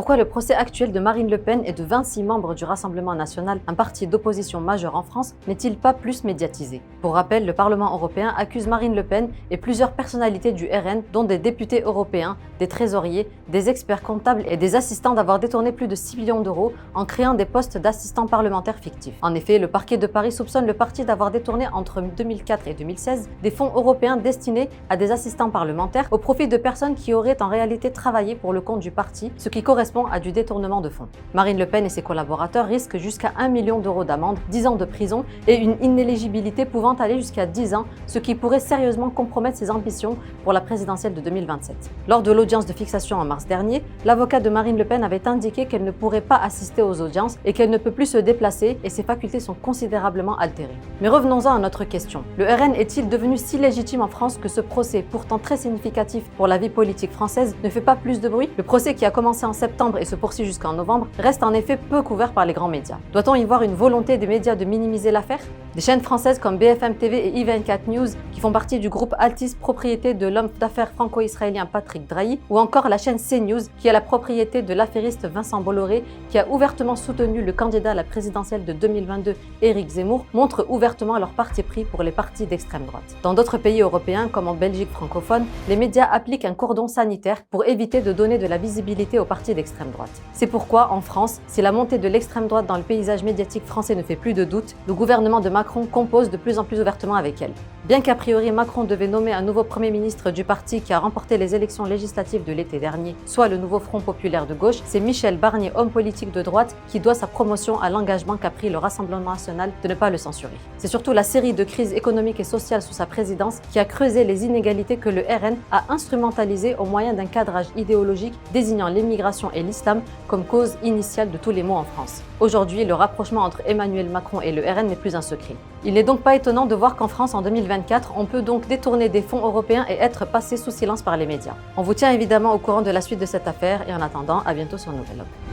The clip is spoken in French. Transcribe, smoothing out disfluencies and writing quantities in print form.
Pourquoi le procès actuel de Marine Le Pen et de 26 membres du Rassemblement national, un parti d'opposition majeur en France, n'est-il pas plus médiatisé? Pour rappel, le Parlement européen accuse Marine Le Pen et plusieurs personnalités du RN, dont des députés européens, des trésoriers, des experts comptables et des assistants d'avoir détourné plus de 6 millions d'euros en créant des postes d'assistants parlementaires fictifs. En effet, le parquet de Paris soupçonne le parti d'avoir détourné entre 2004 et 2016 des fonds européens destinés à des assistants parlementaires au profit de personnes qui auraient en réalité travaillé pour le compte du parti, ce qui correspond à du détournement de fonds. Marine Le Pen et ses collaborateurs risquent jusqu'à 1 million d'euros d'amende, 10 ans de prison et une inéligibilité pouvant aller jusqu'à 10 ans, ce qui pourrait sérieusement compromettre ses ambitions pour la présidentielle de 2027. Lors de l'audience de fixation en mars dernier, l'avocat de Marine Le Pen avait indiqué qu'elle ne pourrait pas assister aux audiences et qu'elle ne peut plus se déplacer et ses facultés sont considérablement altérées. Mais revenons-en à notre question. Le RN est-il devenu si légitime en France que ce procès, pourtant très significatif pour la vie politique française, ne fait pas plus de bruit? Le procès qui a commencé en septembre et se poursuit jusqu'en novembre reste en effet peu couvert par les grands médias. Doit-on y voir une volonté des médias de minimiser l'affaire? Des chaînes françaises comme BFM TV et i24 News, qui font partie du groupe Altis, propriété de l'homme d'affaires franco-israélien Patrick Drahi, ou encore la chaîne CNews, qui est la propriété de l'affairiste Vincent Bolloré, qui a ouvertement soutenu le candidat à la présidentielle de 2022, Éric Zemmour, montrent ouvertement leur parti pris pour les partis d'extrême droite. Dans d'autres pays européens, comme en Belgique francophone, les médias appliquent un cordon sanitaire pour éviter de donner de la visibilité aux partis d'extrême droite. C'est pourquoi, en France, si la montée de l'extrême droite dans le paysage médiatique français ne fait plus de doute, le gouvernement de Macron compose de plus en plus ouvertement avec elle. Bien qu'a priori Macron devait nommer un nouveau Premier ministre du parti qui a remporté les élections législatives de l'été dernier, soit le nouveau Front populaire de gauche, c'est Michel Barnier, homme politique de droite, qui doit sa promotion à l'engagement qu'a pris le Rassemblement national de ne pas le censurer. C'est surtout la série de crises économiques et sociales sous sa présidence qui a creusé les inégalités que le RN a instrumentalisées au moyen d'un cadrage idéologique désignant l'immigration et l'islam comme cause initiale de tous les maux en France. Aujourd'hui, le rapprochement entre Emmanuel Macron et le RN n'est plus un secret. Il n'est donc pas étonnant de voir qu'en France, en 2024, on peut donc détourner des fonds européens et être passé sous silence par les médias. On vous tient évidemment au courant de la suite de cette affaire et en attendant, à bientôt sur Nouvel Obs.